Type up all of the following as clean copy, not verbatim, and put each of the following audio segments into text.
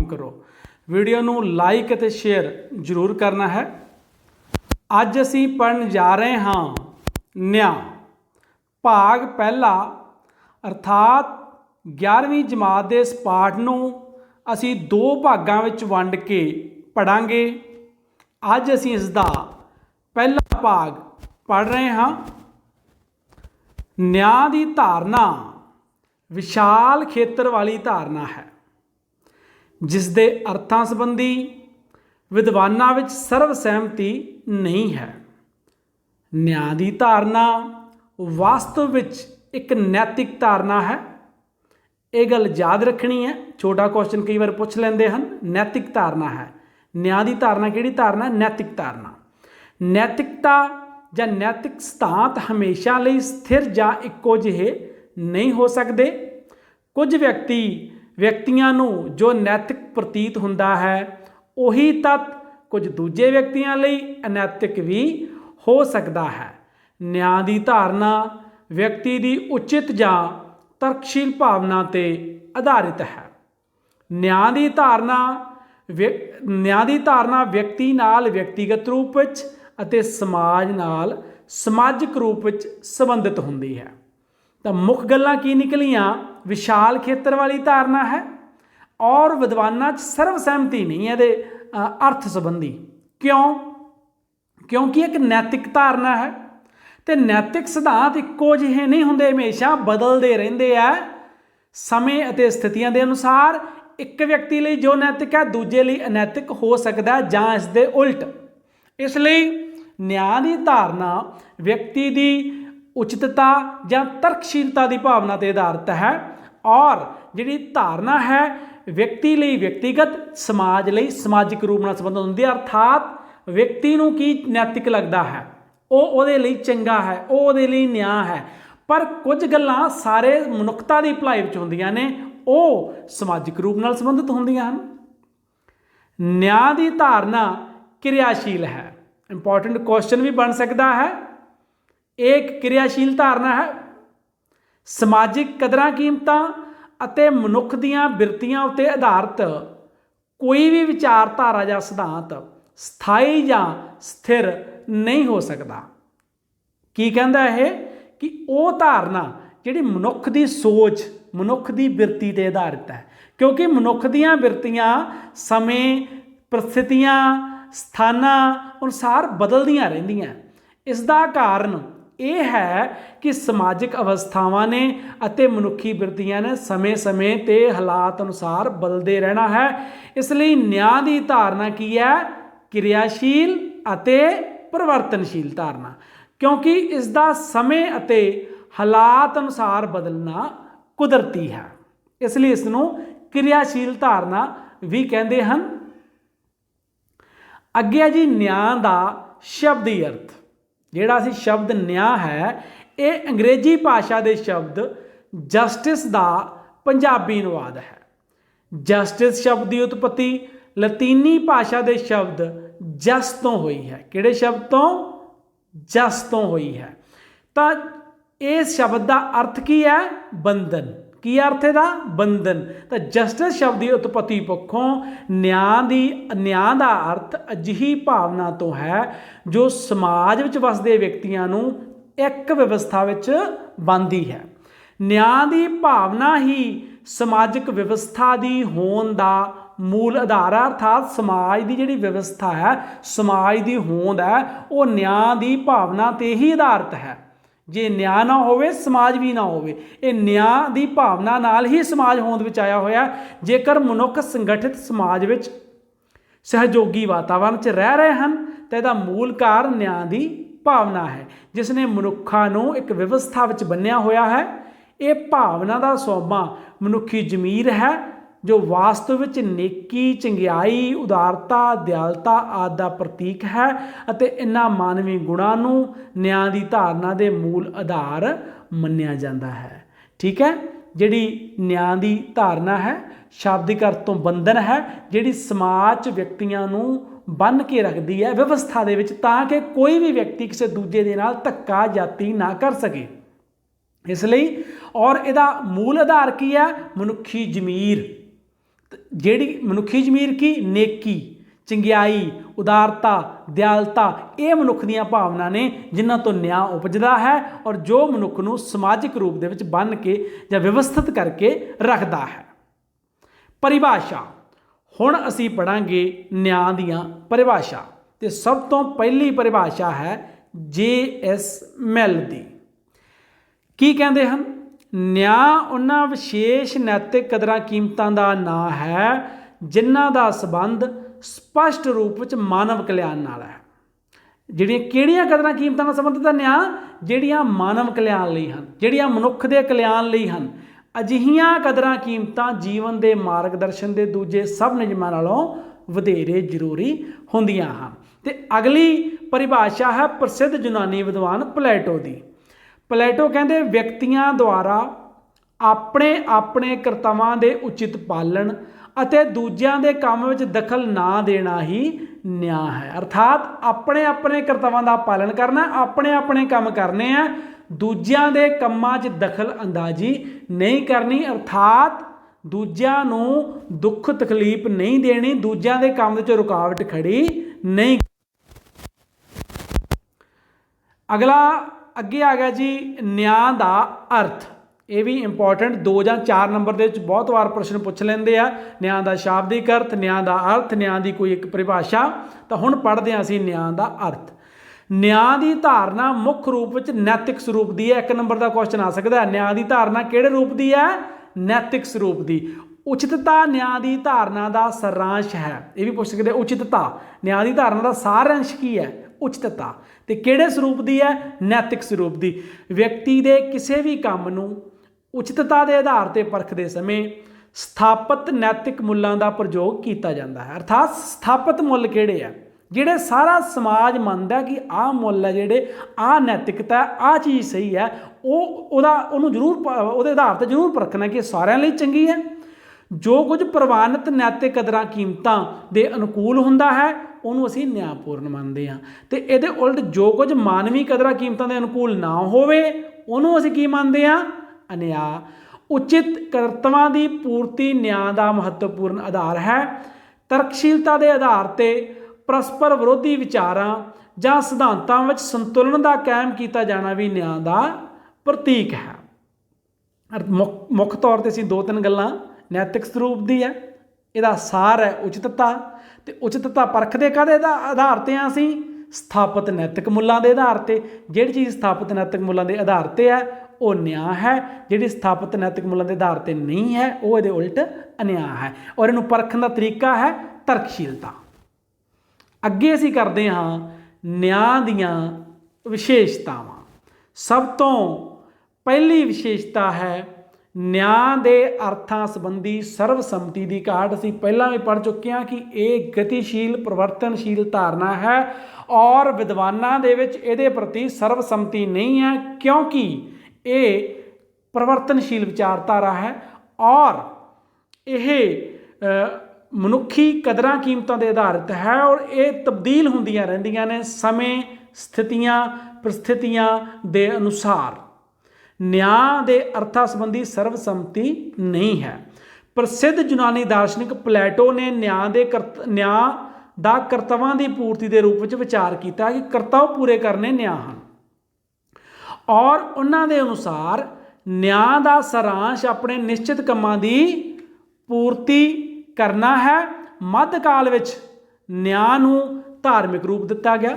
करो। वीडियो नू लाइक ते शेयर जरूर करना है। अज असी पढ़न जा रहे हाँ न्याय भाग पहला, अर्थात 11वीं जमात के इस पाठ नू असी दो भागां विच वंड के पढ़ांगे। अज असी इसका पहला भाग पढ़ रहे हाँ। न्याय की धारना विशाल खेत्र वाली धारना है, जिस दे अर्थां संबंधी विद्वानां विच सर्वसहमति नहीं है। न्याय की धारना वास्तव विच एक नैतिक धारना है। ये गल याद रखनी है, छोटा क्वेश्चन कई बार पूछ लेंदे हन। नैतिक धारना है, न्याय की धारना किहड़ी धारना? नैतिक धारना। नैतिकता या नैतिक सिद्धांत हमेशा लई स्थिर या इक्को जिहे नहीं हो सकते। कुछ व्यक्तियां नूं जो नैतिक प्रतीत हुंदा है, उही तत्त कुछ दूजे व्यक्तियों लई अनैतिक भी हो सकता है। न्याय की धारना व्यक्ति की उचित या तर्कशील भावना ते आधारित है। न्याय की धारना व्यक्ति नाल व्यक्तिगत रूप विच अते समाज नाल समाजिक रूप विच संबंधित हुंदी है। तो मुख गल्लां की निकलियां? विशाल खेत्र वाली धारना है और विद्वानां च सर्वसहमति नहीं है दे अर्थ संबंधी। क्यों? क्योंकि एक नैतिक धारना है तो नैतिक सिद्धांत इक्को जिहे नहीं होंदे, हमेशा बदलते रहंदे आ। समय अते स्थितियां के अनुसार एक व्यक्ति लिए जो नैतिक है दूजे लिए अनैतिक हो सकता है, जां इस दे उल्ट। इसलिए न्याय की धारना व्यक्ति की उचितता या तर्कशीलता की भावना पर आधारित है और जिहड़ी धारना है व्यक्ति लिए व्यक्तिगत, समाज लिए समाजिक रूप नाल संबंधित होंदी है। अर्थात व्यक्ति नूं की नैतिक लगता है ਉਹਦੇ ਲਈ ਚੰਗਾ ਹੈ, ਉਹਦੇ ਲਈ ਨਿਆਂ ਹੈ। ਪਰ ਕੁਝ ਗੱਲਾਂ ਸਾਰੇ ਮਨੁੱਖਤਾ ਦੀ ਭਲਾਈ ਵਿੱਚ ਹੁੰਦੀਆਂ ਨੇ, ਉਹ ਸਮਾਜਿਕ ਰੂਪ ਨਾਲ ਸੰਬੰਧਿਤ ਹੁੰਦੀਆਂ ਹਨ। ਨਿਆਂ ਦੀ ਧਾਰਨਾ ਕਿਰਿਆਸ਼ੀਲ ਹੈ। ਇੰਪੋਰਟੈਂਟ ਕੁਐਸਚਨ ਵੀ ਬਣ ਸਕਦਾ ਹੈ। ਇੱਕ ਕਿਰਿਆਸ਼ੀਲ ਧਾਰਨਾ ਹੈ। ਸਮਾਜਿਕ ਕਦਰਾਂ ਕੀਮਤਾਂ ਅਤੇ ਮਨੁੱਖ ਦੀਆਂ ਬਿਰਤੀਆਂ ਉੱਤੇ ਆਧਾਰਿਤ ਕੋਈ ਵੀ ਵਿਚਾਰਧਾਰਾ ਜਾਂ ਸਿਧਾਂਤ ਸਥਾਈ ਜਾਂ ਸਥਿਰ नहीं हो सकता। की कहता है कि वो धारना जिहड़ी मनुख की सोच, मनुख की बिरती ते आधारित है। क्योंकि मनुख दीयां बिरतियां समय, परिस्थितियां, स्थानां अनुसार बदलदियां रहिंदियां। इसका कारण ये है कि समाजिक अवस्थावां ने अते मनुखी बिरतियां ने समय समय ते हालात अनुसार बदलते रहना है। इसलिए न्याय की धारना की है? क्रियाशील अते परिवर्तनशील धारना, क्योंकि इसका समय अते हालात अनुसार बदलना कुदरती है। इसलिए इसनों क्रियाशील धारना भी कहते हैं। अगे जी न्याय का शब्दी अर्थ, जिहड़ा असी शब्द न्याय है, ये अंग्रेजी भाषा के शब्द जस्टिस का पंजाबी अनुवाद है। जस्टिस शब्द की उत्पत्ति लतीनी भाषा के शब्द जस तो हुई है। किहड़े शब्द तो? जस तो हुई है। तो इस शब्द का अर्थ की है? बंधन। की अर्थ है? बंधन। तो जस्टिस शब्द की उत्पत्ति पक्षों न्याय का अर्थ अजिही भावना तो है जो समाज विच वसदे व्यक्तियों नूं एक व्यवस्था विच बांधी है। न्याय की भावना ही समाजिक व्यवस्था की होंद का मूल आधार है। अर्थात समाज की जिहड़ी व्यवस्था है, समाज की होंद है, वो न्याय की भावना ते ही आधारित है। जे न्याय ना होवे समाज भी ना होवे। ये न्याय की भावना नाल ही समाज होंद विच आया होया। जेकर मनुख संगठित समाज विच सहयोगी वातावरण च रह रहे हैं तो इसका मूल कारण न्याय की भावना है, जिसने मनुखा नूं एक व्यवस्था विच बन्निया होया है। ये भावना का सौमा मनुखी जमीर है जो वास्तव विच नेकी, चंगियाई, उदारता, दयालता आदि का प्रतीक है अते इन्हां मानवी गुणां नूं न्याय की धारना के मूल आधार मन्निया जाता है। ठीक है, जिहड़ी न्याय की धारना है शाब्दिक अर्थ तो बंधन है, जिहड़ी समाज व्यक्तियों नूं बन के रखती है व्यवस्था दे विच, ताकि कोई भी व्यक्ति किसी दूजे दे नाल धक्का जाती ना कर सके। इसलिए और इहदा मूल आधार की है? मनुखी जमीर। ਜਿਹੜੀ ਮਨੁੱਖੀ ਜ਼ਮੀਰ ਕੀ ਨੇਕੀ, ਚੰਗਿਆਈ, ਉਦਾਰਤਾ, ਦਿਆਲਤਾ, ਇਹ ਮਨੁੱਖ ਦੀਆਂ ਭਾਵਨਾ ਨੇ ਜਿਨ੍ਹਾਂ ਤੋਂ ਨਿਆਂ ਉਪਜਦਾ ਹੈ ਔਰ ਜੋ ਮਨੁੱਖ ਨੂੰ ਸਮਾਜਿਕ ਰੂਪ ਦੇ ਵਿੱਚ ਬੰਨ੍ਹ ਕੇ ਜਾਂ ਵਿਵਸਥਿਤ ਕਰਕੇ ਰੱਖਦਾ ਹੈ। ਪਰਿਭਾਸ਼ਾ। ਹੁਣ ਅਸੀਂ ਪੜ੍ਹਾਂਗੇ ਨਿਆਂ ਦੀਆਂ ਪਰਿਭਾਸ਼ਾ ਤੇ ਸਭ ਤੋਂ ਪਹਿਲੀ ਪਰਿਭਾਸ਼ਾ ਹੈ J.S. ਮਿਲ ਦੀ। ਕੀ ਕਹਿੰਦੇ ਹਨ? ਨਿਆਂ ਉਹਨਾਂ ਵਿਸ਼ੇਸ਼ ਨੈਤਿਕ ਕਦਰਾਂ ਕੀਮਤਾਂ ਦਾ ਨਾਂ ਹੈ ਜਿਨ੍ਹਾਂ ਦਾ ਸੰਬੰਧ ਸਪਸ਼ਟ ਰੂਪ ਵਿੱਚ ਮਾਨਵ ਕਲਿਆਣ ਨਾਲ ਹੈ। ਜਿਹੜੀਆਂ ਕਿਹੜੀਆਂ ਕਦਰਾਂ ਕੀਮਤਾਂ ਨਾਲ ਸੰਬੰਧਿਤ ਹੈ ਨਿਆਂ? ਜਿਹੜੀਆਂ ਮਾਨਵ ਕਲਿਆਣ ਲਈ ਹਨ, ਜਿਹੜੀਆਂ ਮਨੁੱਖ ਦੇ ਕਲਿਆਣ ਲਈ ਹਨ। ਅਜਿਹੀਆਂ ਕਦਰਾਂ ਕੀਮਤਾਂ ਜੀਵਨ ਦੇ ਮਾਰਗਦਰਸ਼ਨ ਦੇ ਦੂਜੇ ਸਭ ਨਿਯਮਾਂ ਨਾਲੋਂ ਵਧੇਰੇ ਜ਼ਰੂਰੀ ਹੁੰਦੀਆਂ ਹਨ। ਤੇ ਅਗਲੀ ਪਰਿਭਾਸ਼ਾ ਹੈ ਪ੍ਰਸਿੱਧ ਯੂਨਾਨੀ ਵਿਦਵਾਨ ਪਲੈਟੋ ਦੀ। ਪਲੈਟੋ ਕਹਿੰਦੇ ਵਿਅਕਤੀਆਂ ਦੁਆਰਾ ਆਪਣੇ ਆਪਣੇ ਕਰਤੱਵਾਂ ਦੇ ਉਚਿਤ ਪਾਲਣ ਅਤੇ ਦੂਜਿਆਂ ਦੇ ਕੰਮ ਵਿੱਚ ਦਖਲ ਨਾ ਦੇਣਾ ਹੀ ਨਿਆਂ ਹੈ। ਅਰਥਾਤ ਆਪਣੇ ਆਪਣੇ ਕਰਤੱਵਾਂ ਦਾ ਪਾਲਣ ਕਰਨਾ, ਆਪਣੇ ਆਪਣੇ ਕੰਮ ਕਰਨੇ ਆ, ਦੂਜਿਆਂ ਦੇ ਕੰਮਾਂ 'ਚ ਦਖਲ ਅੰਦਾਜ਼ੀ ਨਹੀਂ ਕਰਨੀ। ਅਰਥਾਤ ਦੂਜਿਆਂ ਨੂੰ ਦੁੱਖ ਤਕਲੀਫ ਨਹੀਂ ਦੇਣੀ, ਦੂਜਿਆਂ ਦੇ ਕੰਮ ਵਿੱਚ ਰੁਕਾਵਟ ਖੜੀ ਨਹੀਂ। ਅਗਲਾ ਅੱਗੇ ਆ ਗਿਆ ਜੀ ਨਿਆਂ ਦਾ ਅਰਥ। ਇਹ ਵੀ ਇੰਪੋਰਟੈਂਟ 2 ਜਾਂ 4 ਨੰਬਰ ਦੇ ਵਿੱਚ ਬਹੁਤ ਵਾਰ ਪ੍ਰਸ਼ਨ ਪੁੱਛ ਲੈਂਦੇ ਆ। ਨਿਆਂ ਦਾ ਸ਼ਾਬਦਿਕ ਅਰਥ, ਨਿਆਂ ਦਾ ਅਰਥ, ਨਿਆਂ ਦੀ ਕੋਈ ਇੱਕ ਪਰਿਭਾਸ਼ਾ। ਤਾਂ ਹੁਣ ਪੜ੍ਹਦੇ ਹਾਂ ਅਸੀਂ ਨਿਆਂ ਦਾ ਅਰਥ। ਨਿਆਂ ਦੀ ਧਾਰਨਾ ਮੁੱਖ ਰੂਪ ਵਿੱਚ ਨੈਤਿਕ ਸਰੂਪ ਦੀ ਹੈ। 1 ਨੰਬਰ ਦਾ ਕੁਐਸਚਨ ਆ ਸਕਦਾ ਹੈ, ਨਿਆਂ ਦੀ ਧਾਰਨਾ ਕਿਹੜੇ ਰੂਪ ਦੀ ਹੈ? ਨੈਤਿਕ ਸਰੂਪ ਦੀ। ਉਚਿਤਤਾ ਨਿਆਂ ਦੀ ਧਾਰਨਾ ਦਾ ਸਾਰਾਂਸ਼ ਹੈ। ਇਹ ਵੀ ਪੁੱਛ ਸਕਦੇ ਉਚਿਤਤਾ ਨਿਆਂ ਦੀ ਧਾਰਨਾ ਦਾ ਸਾਰਾਂਸ਼ ਕੀ ਹੈ? ਉਚਿਤਤਾ। ਤੇ ਕਿਹੜੇ ਸਰੂਪ ਦੀ ਹੈ? ਨੈਤਿਕ ਸਰੂਪ ਦੀ। ਵਿਅਕਤੀ ਦੇ ਕਿਸੇ ਵੀ ਕੰਮ ਨੂੰ ਉਚਿਤਤਾ ਦੇ ਆਧਾਰ ਤੇ ਪਰਖਦੇ ਸਮੇਂ ਸਥਾਪਿਤ ਨੈਤਿਕ ਮੁੱਲਾਂ ਦਾ ਪ੍ਰਯੋਗ ਕੀਤਾ ਜਾਂਦਾ ਹੈ। ਅਰਥਾਤ ਸਥਾਪਿਤ ਮੁੱਲ ਕਿਹੜੇ ਆ? ਜਿਹੜੇ ਸਾਰਾ ਸਮਾਜ ਮੰਨਦਾ ਕਿ ਆਹ ਮੁੱਲ ਹੈ, ਜਿਹੜੇ ਆਹ ਨੈਤਿਕਤਾ, ਆਹ ਚੀਜ਼ ਸਹੀ ਹੈ, ਉਹਨੂੰ ਜ਼ਰੂਰ ਉਹਦੇ ਆਧਾਰ ਤੇ ਜ਼ਰੂਰ ਪਰਖਣਾ ਕਿ ਸਾਰਿਆਂ ਲਈ ਚੰਗੀ ਹੈ। ਜੋ ਕੁਝ ਪ੍ਰਵਾਨਿਤ ਨੈਤਿਕ ਕਦਰਾਂ ਕੀਮਤਾਂ ਦੇ ਅਨੁਕੂਲ ਹੁੰਦਾ ਹੈ ਉਹਨੂੰ ਅਸੀਂ ਨਿਆਂਪੂਰਨ ਮੰਨਦੇ ਹਾਂ। ਤੇ ਇਹਦੇ ਉਲਟ ਜੋ ਕੁਝ ਮਾਨਵੀ ਕਦਰਾਂ ਕੀਮਤਾਂ ਦੇ ਅਨੁਕੂਲ ਨਾ ਹੋਵੇ ਉਹਨੂੰ ਅਸੀਂ ਕੀ ਮੰਨਦੇ ਹਾਂ? ਅਨਿਆਂ। ਉਚਿਤ ਕਰਤੱਵਾਂ ਦੀ ਪੂਰਤੀ ਨਿਆਂ ਦਾ ਮਹੱਤਵਪੂਰਨ ਆਧਾਰ ਹੈ। ਤਰਕਸ਼ੀਲਤਾ ਦੇ ਆਧਾਰ ਤੇ ਪਰਸਪਰ ਵਿਰੋਧੀ ਵਿਚਾਰਾਂ ਜਾਂ ਸਿਧਾਂਤਾਂ ਵਿੱਚ ਸੰਤੁਲਨ ਦਾ ਕਾਇਮ ਕੀਤਾ ਜਾਣਾ ਵੀ ਨਿਆਂ ਦਾ ਪ੍ਰਤੀਕ ਹੈ। ਮੁੱਖ ਤੌਰ ਤੇ ਅਸੀਂ 2-3 ਗੱਲਾਂ ਨੈਤਿਕ ਸਰੂਪ ਦੀ ਹੈ, ਇਹਦਾ ਸਾਰ ਹੈ ਉਚਿਤਤਾ। ਤੇ ਉਚਿਤਤਾ ਪਰਖਦੇ ਕਾਹਦੇ ਦਾ ਆਧਾਰ ਤੇ ਆ? ਅਸੀਂ ਸਥਾਪਿਤ ਨੈਤਿਕ ਮੁੱਲਾਂ ਦੇ ਆਧਾਰ ਤੇ। ਜਿਹੜੀ ਚੀਜ਼ ਸਥਾਪਿਤ ਨੈਤਿਕ ਮੁੱਲਾਂ ਦੇ ਆਧਾਰ ਤੇ ਹੈ ਉਹ ਨਿਆਂ ਹੈ, ਜਿਹੜੀ ਸਥਾਪਿਤ ਨੈਤਿਕ ਮੁੱਲਾਂ ਦੇ ਆਧਾਰ ਤੇ ਨਹੀਂ ਹੈ ਉਹ ਇਹਦੇ ਉਲਟ ਅਨਿਆਂ ਹੈ। ਔਰ ਇਹਨੂੰ ਪਰਖਣ ਦਾ ਤਰੀਕਾ ਹੈ ਤਰਕਸ਼ੀਲਤਾ। ਅੱਗੇ ਅਸੀਂ ਕਰਦੇ ਹਾਂ ਨਿਆਂ ਦੀਆਂ ਵਿਸ਼ੇਸ਼ਤਾਵਾਂ। ਸਭ ਤੋਂ ਪਹਿਲੀ ਵਿਸ਼ੇਸ਼ਤਾ ਹੈ ਨਿਆਂ ਦੇ ਅਰਥਾਂ ਸੰਬੰਧੀ ਸਰਵਸੰਮਤੀ ਦੀ ਘਾਟ। ਅਸੀਂ ਪਹਿਲਾਂ ਵੀ ਪੜ੍ਹ ਚੁੱਕੇ ਹਾਂ ਕਿ ਇਹ ਗਤੀਸ਼ੀਲ ਪਰਿਵਰਤਨਸ਼ੀਲ ਧਾਰਨਾ ਹੈ ਔਰ ਵਿਦਵਾਨਾਂ ਦੇ ਵਿੱਚ ਇਹਦੇ ਪ੍ਰਤੀ ਸਰਵਸੰਮਤੀ ਨਹੀਂ ਹੈ ਕਿਉਂਕਿ ਇਹ ਪਰਿਵਰਤਨਸ਼ੀਲ ਵਿਚਾਰਧਾਰਾ ਹੈ ਔਰ ਇਹ ਮਨੁੱਖੀ ਕਦਰਾਂ ਕੀਮਤਾਂ ਦੇ ਆਧਾਰਿਤ ਹੈ ਔਰ ਇਹ ਤਬਦੀਲ ਹੁੰਦੀਆਂ ਰਹਿੰਦੀਆਂ ਨੇ ਸਮੇਂ, ਸਥਿਤੀਆਂ, ਪ੍ਰਸਥਿਤੀਆਂ ਦੇ ਅਨੁਸਾਰ। ਨਿਆਂ ਦੇ ਅਰਥਾਂ ਸੰਬੰਧੀ ਸਰਵਸੰਮਤੀ ਨਹੀਂ ਹੈ। ਪ੍ਰਸਿੱਧ ਯੂਨਾਨੀ ਦਾਰਸ਼ਨਿਕ ਪਲੈਟੋ ਨੇ ਨਿਆਂ ਦਾ ਕਰਤੱਵਾਂ ਦੀ ਪੂਰਤੀ ਦੇ ਰੂਪ ਵਿੱਚ ਵਿਚਾਰ ਕੀਤਾ ਕਿ ਕਰਤੱਵ ਪੂਰੇ ਕਰਨੇ ਨਿਆਂ ਹਨ ਔਰ ਉਹਨਾਂ ਦੇ ਅਨੁਸਾਰ ਨਿਆਂ ਦਾ ਸਾਰਾਂਸ਼ ਆਪਣੇ ਨਿਸ਼ਚਿਤ ਕੰਮਾਂ ਦੀ ਪੂਰਤੀ ਕਰਨਾ ਹੈ। ਮੱਧਕਾਲ ਵਿੱਚ ਨਿਆਂ ਨੂੰ ਧਾਰਮਿਕ ਰੂਪ ਦਿੱਤਾ ਗਿਆ।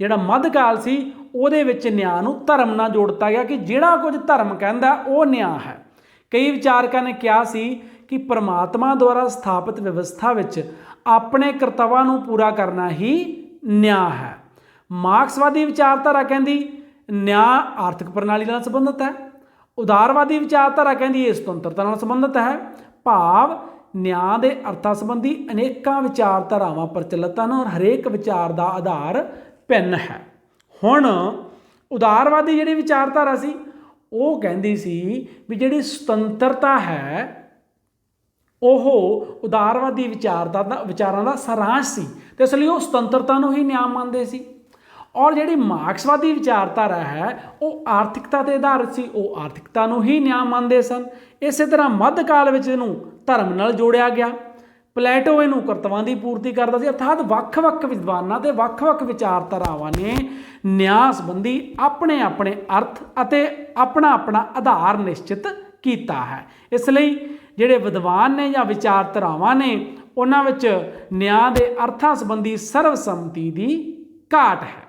ਜਿਹੜਾ ਮੱਧਕਾਲ ਸੀ ਉਹਦੇ ਵਿੱਚ ਨਿਆਂ ਨੂੰ ਧਰਮ ਨਾਲ ਜੋੜਤਾ ਗਿਆ ਕਿ ਜਿਹੜਾ ਕੁਝ ਧਰਮ ਕਹਿੰਦਾ ਉਹ ਨਿਆਂ ਹੈ। ਕਈ ਵਿਚਾਰਕਾਂ ਨੇ ਕਿਹਾ ਸੀ ਕਿ ਪਰਮਾਤਮਾ ਦੁਆਰਾ ਸਥਾਪਿਤ ਵਿਵਸਥਾ ਵਿੱਚ ਆਪਣੇ ਕਰਤੱਵਾਂ ਨੂੰ ਪੂਰਾ ਕਰਨਾ ਹੀ ਨਿਆਂ ਹੈ। ਮਾਰਕਸਵਾਦੀ ਵਿਚਾਰਧਾਰਾ ਕਹਿੰਦੀ ਨਿਆਂ ਆਰਥਿਕ ਪ੍ਰਣਾਲੀ ਨਾਲ ਸੰਬੰਧਿਤ ਹੈ। ਉਦਾਰਵਾਦੀ ਵਿਚਾਰਧਾਰਾ ਕਹਿੰਦੀ ਇਹ ਸੁਤੰਤਰਤਾ ਨਾਲ ਸੰਬੰਧਿਤ ਹੈ। ਭਾਵ ਨਿਆਂ ਦੇ ਅਰਥਾਂ ਸੰਬੰਧੀ ਅਨੇਕਾਂ ਵਿਚਾਰਧਾਰਾਵਾਂ ਪ੍ਰਚਲਿਤ ਹਨ ਔਰ ਹਰੇਕ ਵਿਚਾਰ ਦਾ ਆਧਾਰ ਭਿੰਨ ਹੈ। ਹੁਣ ਉਦਾਰਵਾਦੀ ਜਿਹੜੀ ਵਿਚਾਰਧਾਰਾ ਸੀ ਉਹ ਕਹਿੰਦੀ ਸੀ ਵੀ ਜਿਹੜੀ ਸੁਤੰਤਰਤਾ ਹੈ ਉਹ ਉਦਾਰਵਾਦੀ ਵਿਚਾਰਾਂ ਦਾ ਸਾਰਾਂਸ਼ ਸੀ ਤੇ ਇਸ ਲਈ ਉਹ ਸੁਤੰਤਰਤਾ ਨੂੰ ਹੀ ਨਿਆਂ ਮੰਨਦੇ ਸੀ ਔਰ ਜਿਹੜੀ ਮਾਰਕਸਵਾਦੀ ਵਿਚਾਰਧਾਰਾ ਹੈ ਉਹ ਆਰਥਿਕਤਾ 'ਤੇ ਆਧਾਰਿਤ ਸੀ, ਉਹ ਆਰਥਿਕਤਾ ਨੂੰ ਹੀ ਨਿਆਂ ਮੰਨਦੇ ਸਨ। ਇਸੇ ਤਰ੍ਹਾਂ ਮੱਧਕਾਲ ਵਿੱਚ ਇਹਨੂੰ ਧਰਮ ਨਾਲ ਜੋੜਿਆ ਗਿਆ। ਪਲੇਟੋ ਇਹਨੂੰ ਕਰਤਵਾਂ ਦੀ ਪੂਰਤੀ ਕਰਦਾ ਸੀ। ਅਰਥਾਤ ਵੱਖ-ਵੱਖ ਵਿਦਵਾਨਾਂ ਤੇ ਵੱਖ-ਵੱਖ ਵਿਚਾਰਧਾਰਾਵਾਂ ਨੇ ਨਿਆਂ ਸੰਬੰਧੀ ਆਪਣੇ ਆਪਣੇ ਅਰਥ ਅਤੇ ਆਪਣਾ ਆਪਣਾ ਆਧਾਰ ਨਿਸ਼ਚਿਤ ਕੀਤਾ ਹੈ। ਇਸ ਲਈ ਜਿਹੜੇ ਵਿਦਵਾਨ ਨੇ ਜਾਂ ਵਿਚਾਰਧਾਰਾਵਾਂ ਨੇ ਉਹਨਾਂ ਵਿੱਚ ਨਿਆਂ ਦੇ ਅਰਥਾਂ ਸੰਬੰਧੀ ਸਰਵਸੰਮਤੀ ਦੀ ਘਾਟ ਹੈ।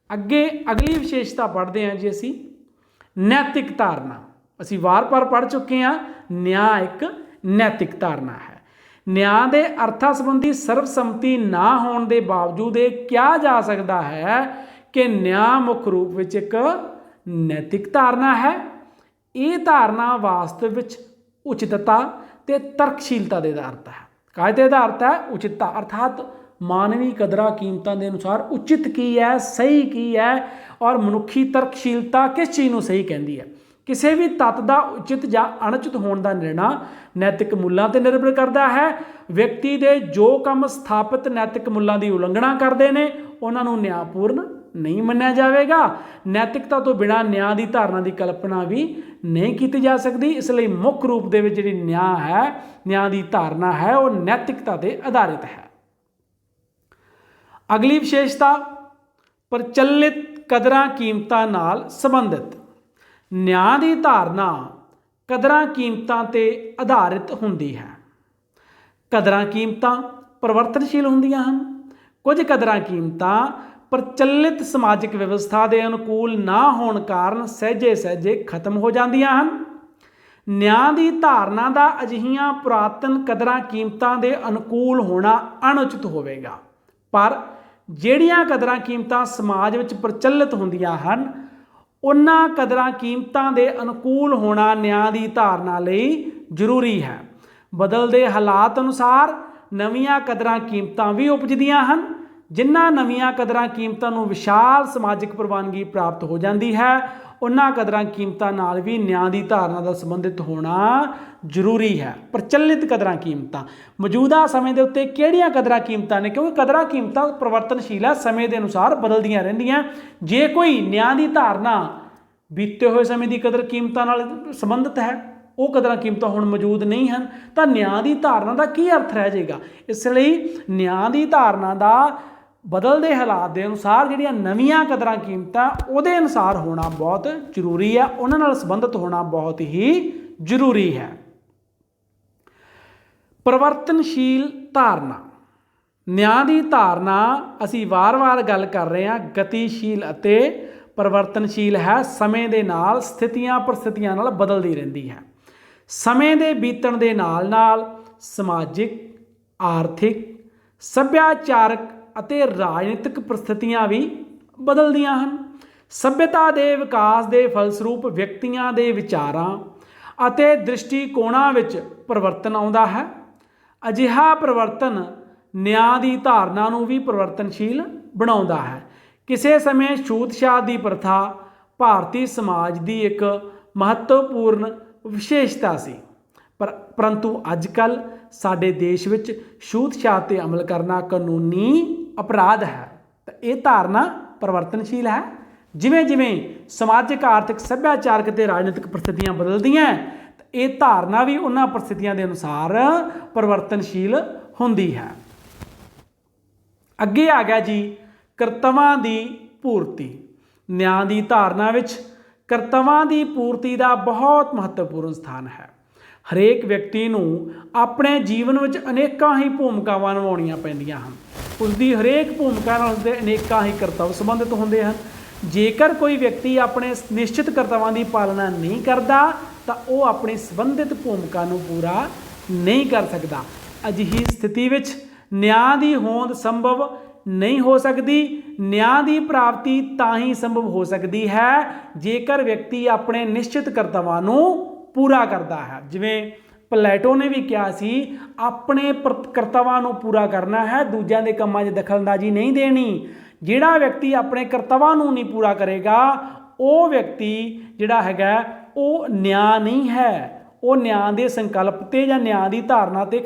ਅੱਗੇ ਅਗਲੀ ਵਿਸ਼ੇਸ਼ਤਾ ਪੜ੍ਹਦੇ ਹਾਂ ਜੀ ਅਸੀਂ, ਨੈਤਿਕ ਧਾਰਨਾ। ਅਸੀਂ ਵਾਰ-ਵਾਰ ਪੜ੍ਹ ਚੁੱਕੇ ਹਾਂ, ਨਿਆਂ ਇੱਕ ਨੈਤਿਕ ਧਾਰਨਾ ਹੈ। ਨਿਆਂ ਦੇ ਅਰਥਾਂ ਸੰਬੰਧੀ ਸਰਵਸੰਮਤੀ ਨਾ ਹੋਣ ਦੇ ਬਾਵਜੂਦ ਇਹ ਕਿਹਾ ਜਾ ਸਕਦਾ ਹੈ ਕਿ ਨਿਆਂ ਮੁੱਖ ਰੂਪ ਵਿੱਚ ਇੱਕ ਨੈਤਿਕ ਧਾਰਨਾ ਹੈ। ਇਹ ਧਾਰਨਾ ਵਾਸਤਵ ਵਿੱਚ ਉਚਿਤਤਾ ਤੇ ਤਰਕਸ਼ੀਲਤਾ ਦੇ ਆਧਾਰਿਤ ਹੈ। ਕਾਹਦੇ ਆਧਾਰਿਤ ਹੈ? ਉਚਿਤਤਾ, ਅਰਥਾਤ ਮਾਨਵੀ ਕਦਰਾਂ ਕੀਮਤਾਂ ਦੇ ਅਨੁਸਾਰ ਉਚਿਤ ਕੀ ਹੈ, ਸਹੀ ਕੀ ਹੈ, ਔਰ ਮਨੁੱਖੀ ਤਰਕਸ਼ੀਲਤਾ ਕਿਸ ਚੀਜ਼ ਨੂੰ ਸਹੀ ਕਹਿੰਦੀ ਹੈ। ਕਿਸੇ ਵੀ ਤੱਤ ਦਾ ਉਚਿਤ ਜਾਂ ਅਣਉਚਿਤ ਹੋਣ ਦਾ ਨਿਰਣਾ ਨੈਤਿਕ ਮੁੱਲਾਂ 'ਤੇ ਨਿਰਭਰ ਕਰਦਾ ਹੈ। ਵਿਅਕਤੀ ਦੇ ਜੋ ਕੰਮ ਸਥਾਪਿਤ ਨੈਤਿਕ ਮੁੱਲਾਂ ਦੀ ਉਲੰਘਣਾ ਕਰਦੇ ਨੇ ਉਹਨਾਂ ਨੂੰ ਨਿਆਂਪੂਰਨ ਨਹੀਂ ਮੰਨਿਆ ਜਾਵੇਗਾ। ਨੈਤਿਕਤਾ ਤੋਂ ਬਿਨਾਂ ਨਿਆਂ ਦੀ ਧਾਰਨਾ ਦੀ ਕਲਪਨਾ ਵੀ ਨਹੀਂ ਕੀਤੀ ਜਾ ਸਕਦੀ। ਇਸ ਲਈ ਮੁੱਖ ਰੂਪ ਦੇ ਵਿੱਚ ਜਿਹੜੀ ਨਿਆਂ ਹੈ, ਨਿਆਂ ਦੀ ਧਾਰਨਾ ਹੈ, ਉਹ ਨੈਤਿਕਤਾ 'ਤੇ ਆਧਾਰਿਤ ਹੈ। ਅਗਲੀ ਵਿਸ਼ੇਸ਼ਤਾ ਪ੍ਰਚਲਿਤ ਕਦਰਾਂ ਕੀਮਤਾਂ ਨਾਲ ਸੰਬੰਧਿਤ। ਨਿਆਂ ਦੀ ਧਾਰਨਾ ਕਦਰਾਂ ਕੀਮਤਾਂ 'ਤੇ ਆਧਾਰਿਤ ਹੁੰਦੀ ਹੈ। ਕਦਰਾਂ ਕੀਮਤਾਂ ਪਰਿਵਰਤਨਸ਼ੀਲ ਹੁੰਦੀਆਂ ਹਨ। ਕੁਝ ਕਦਰਾਂ ਕੀਮਤਾਂ ਪ੍ਰਚਲਿਤ ਸਮਾਜਿਕ ਵਿਵਸਥਾ ਦੇ ਅਨੁਕੂਲ ਨਾ ਹੋਣ ਕਾਰਨ ਸਹਿਜੇ ਖਤਮ ਹੋ ਜਾਂਦੀਆਂ ਹਨ। ਨਿਆਂ ਦੀ ਧਾਰਨਾ ਦਾ ਅਜਿਹੀਆਂ ਪੁਰਾਤਨ ਕਦਰਾਂ ਕੀਮਤਾਂ ਦੇ ਅਨੁਕੂਲ ਹੋਣਾ ਅਣਉਚਿਤ ਹੋਵੇਗਾ, ਪਰ ਜਿਹੜੀਆਂ ਕਦਰਾਂ ਕੀਮਤਾਂ ਸਮਾਜ ਵਿੱਚ ਪ੍ਰਚਲਿਤ ਹੁੰਦੀਆਂ ਹਨ ਉਹਨਾਂ ਕਦਰਾਂ ਕੀਮਤਾਂ ਦੇ ਅਨੁਕੂਲ ਹੋਣਾ ਨਿਆਂ ਦੀ ਧਾਰਨਾ ਲਈ ਜ਼ਰੂਰੀ ਹੈ। ਬਦਲਦੇ ਹਾਲਾਤ ਅਨੁਸਾਰ ਨਵੀਆਂ ਕਦਰਾਂ ਕੀਮਤਾਂ ਵੀ ਉਪਜਦੀਆਂ ਹਨ। ਜਿਨ੍ਹਾਂ ਨਵੀਆਂ ਕਦਰਾਂ ਕੀਮਤਾਂ ਨੂੰ ਵਿਸ਼ਾਲ ਸਮਾਜਿਕ ਪ੍ਰਵਾਨਗੀ ਪ੍ਰਾਪਤ ਹੋ ਜਾਂਦੀ ਹੈ ਉਹਨਾਂ ਕਦਰਾਂ ਕੀਮਤਾਂ ਨਾਲ ਵੀ ਨਿਆਂ ਦੀ ਧਾਰਨਾ ਦਾ ਸੰਬੰਧਿਤ ਹੋਣਾ ਜ਼ਰੂਰੀ ਹੈ। ਪ੍ਰਚਲਿਤ ਕਦਰਾਂ ਕੀਮਤਾਂ ਮੌਜੂਦਾ ਸਮੇਂ ਦੇ ਉੱਤੇ ਕਿਹੜੀਆਂ ਕਦਰਾਂ ਕੀਮਤਾਂ ਨੇ, ਕਿਉਂਕਿ ਕਦਰਾਂ ਕੀਮਤਾਂ ਪਰਿਵਰਤਨਸ਼ੀਲ ਹੈ, ਸਮੇਂ ਦੇ ਅਨੁਸਾਰ ਬਦਲਦੀਆਂ ਰਹਿੰਦੀਆਂ। ਜੇ ਕੋਈ ਨਿਆਂ ਦੀ ਧਾਰਨਾ ਬੀਤੇ ਹੋਏ ਸਮੇਂ ਦੀ ਕਦਰ ਕੀਮਤਾਂ ਨਾਲ ਸੰਬੰਧਿਤ ਹੈ, ਉਹ ਕਦਰਾਂ ਕੀਮਤਾਂ ਹੁਣ ਮੌਜੂਦ ਨਹੀਂ ਹਨ, ਤਾਂ ਨਿਆਂ ਦੀ ਧਾਰਨਾ ਦਾ ਕੀ ਅਰਥ ਰਹਿ ਜਾਏਗਾ। ਇਸ ਲਈ ਨਿਆਂ ਦੀ ਧਾਰਨਾ ਦਾ ਬਦਲਦੇ ਹਾਲਾਤ ਦੇ ਅਨੁਸਾਰ ਜਿਹੜੀਆਂ ਨਵੀਆਂ ਕਦਰਾਂ ਕੀਮਤਾਂ ਉਹਦੇ ਅਨੁਸਾਰ ਹੋਣਾ ਬਹੁਤ ਜ਼ਰੂਰੀ ਹੈ, ਉਹਨਾਂ ਨਾਲ ਸੰਬੰਧਿਤ ਹੋਣਾ ਬਹੁਤ ਹੀ ਜ਼ਰੂਰੀ ਹੈ। ਪਰਿਵਰਤਨਸ਼ੀਲ ਧਾਰਨਾ। ਨਿਆਂ ਦੀ ਧਾਰਨਾ ਅਸੀਂ ਵਾਰ-ਵਾਰ ਗੱਲ ਕਰ ਰਹੇ ਹਾਂ, ਗਤੀਸ਼ੀਲ ਅਤੇ ਪਰਿਵਰਤਨਸ਼ੀਲ ਹੈ। ਸਮੇਂ ਦੇ ਨਾਲ ਸਥਿਤੀਆਂ ਪ੍ਰਸਥਿਤੀਆਂ ਨਾਲ ਬਦਲਦੀ ਰਹਿੰਦੀ ਹੈ। ਸਮੇਂ ਦੇ ਬੀਤਣ ਦੇ ਨਾਲ ਸਮਾਜਿਕ, ਆਰਥਿਕ, ਸੱਭਿਆਚਾਰਕ ਅਤੇ ਰਾਜਨੀਤਿਕ ਪ੍ਰਸਥਿਤੀਆਂ ਵੀ ਬਦਲਦੀਆਂ ਹਨ। ਸਭਿਅਤਾ ਦੇ ਵਿਕਾਸ ਦੇ ਫਲਸਰੂਪ ਵਿਅਕਤੀਆਂ ਦੇ ਵਿਚਾਰਾਂ ਅਤੇ ਦ੍ਰਿਸ਼ਟੀਕੋਣਾਂ ਵਿੱਚ ਪਰਿਵਰਤਨ ਆਉਂਦਾ ਹੈ। ਅਜਿਹਾ ਪਰਿਵਰਤਨ ਨਿਆਂ ਦੀ ਧਾਰਨਾ ਨੂੰ ਵੀ ਪਰਿਵਰਤਨਸ਼ੀਲ ਬਣਾਉਂਦਾ ਹੈ। ਕਿਸੇ ਸਮੇਂ ਛੂਤ-ਛਾਤ ਦੀ ਪ੍ਰਥਾ ਭਾਰਤੀ ਸਮਾਜ ਦੀ ਇੱਕ ਮਹੱਤਵਪੂਰਨ ਵਿਸ਼ੇਸ਼ਤਾ ਸੀ, ਪਰੰਤੂ ਅੱਜ ਕੱਲ੍ਹ ਸਾਡੇ ਦੇਸ਼ ਵਿੱਚ ਛੂਤ-ਛਾਤ 'ਤੇ ਅਮਲ ਕਰਨਾ ਕਾਨੂੰਨੀ ਅਪਰਾਧ ਹੈ। ਤਾਂ ਇਹ ਧਾਰਨਾ ਪਰਿਵਰਤਨਸ਼ੀਲ ਹੈ। ਜਿਵੇਂ ਜਿਵੇਂ ਸਮਾਜਿਕ, ਆਰਥਿਕ, ਸੱਭਿਆਚਾਰਕ ਅਤੇ ਰਾਜਨੀਤਿਕ ਪ੍ਰਸਥਿਤੀਆਂ ਬਦਲਦੀਆਂ ਤਾਂ ਇਹ ਧਾਰਨਾ ਵੀ ਉਹਨਾਂ ਪ੍ਰਸਥਿਤੀਆਂ ਦੇ ਅਨੁਸਾਰ ਪਰਿਵਰਤਨਸ਼ੀਲ ਹੁੰਦੀ ਹੈ। ਅੱਗੇ ਆ ਗਿਆ ਜੀ ਕਰਤੱਵਾਂ ਦੀ ਪੂਰਤੀ। ਨਿਆਂ ਦੀ ਧਾਰਨਾ ਵਿੱਚ ਕਰਤੱਵਾਂ ਦੀ ਪੂਰਤੀ ਦਾ ਬਹੁਤ ਮਹੱਤਵਪੂਰਨ ਸਥਾਨ ਹੈ। ਹਰੇਕ ਵਿਅਕਤੀ ਨੂੰ ਆਪਣੇ ਜੀਵਨ ਵਿੱਚ ਅਨੇਕਾਂ ਹੀ ਭੂਮਿਕਾਵਾਂ ਨਿਭਾਉਣੀਆਂ ਪੈਂਦੀਆਂ ਹਨ। ਉਸ ਦੀ ਹਰੇਕ ਭੂਮਿਕਾ ਨਾਲ ਉਸਦੇ ਅਨੇਕਾਂ ਹੀ ਕਰਤੱਵ ਸੰਬੰਧਿਤ ਹੁੰਦੇ ਹਨ। ਜੇਕਰ ਕੋਈ ਵਿਅਕਤੀ ਆਪਣੇ ਨਿਸ਼ਚਿਤ ਕਰਤੱਵਾਂ ਦੀ ਪਾਲਣਾ ਨਹੀਂ ਕਰਦਾ ਤਾਂ ਉਹ ਆਪਣੀ ਸੰਬੰਧਿਤ ਭੂਮਿਕਾ ਨੂੰ ਪੂਰਾ ਨਹੀਂ ਕਰ ਸਕਦਾ। ਅਜਿਹੀ ਸਥਿਤੀ ਵਿੱਚ ਨਿਆਂ ਦੀ ਹੋਂਦ ਸੰਭਵ ਨਹੀਂ ਹੋ ਸਕਦੀ। ਨਿਆਂ ਦੀ ਪ੍ਰਾਪਤੀ ਤਾਂ ਹੀ ਸੰਭਵ ਹੋ ਸਕਦੀ ਹੈ ਜੇਕਰ ਵਿਅਕਤੀ ਆਪਣੇ ਨਿਸ਼ਚਿਤ ਕਰਤੱਵਾਂ ਨੂੰ ਪੂਰਾ ਕਰਦਾ ਹੈ। ਜਿਵੇਂ ਪਲੇਟੋ ਨੇ ਵੀ ਕਿਹਾ ਸੀ, ਆਪਣੇ ਕਰਤੱਵਾਂ ਨੂੰ ਪੂਰਾ ਕਰਨਾ ਹੈ, ਦੂਜਿਆਂ ਦੇ ਕੰਮਾਂ 'ਚ ਦਖਲਅੰਦਾਜ਼ੀ ਨਹੀਂ ਦੇਣੀ। ਜਿਹੜਾ ਵਿਅਕਤੀ ਆਪਣੇ ਕਰਤੱਵਾਂ ਨੂੰ ਨਹੀਂ ਪੂਰਾ ਕਰੇਗਾ ਉਹ ਵਿਅਕਤੀ ਜਿਹੜਾ ਹੈਗਾ ਉਹ ਨਿਆਂ ਨਹੀਂ ਹੈ, ਉਹ ਨਿਆਂ ਦੇ ਸੰਕਲਪ ਤੇ ਜਾਂ ਨਿਆਂ ਦੀ ਧਾਰਨਾ ਤੇ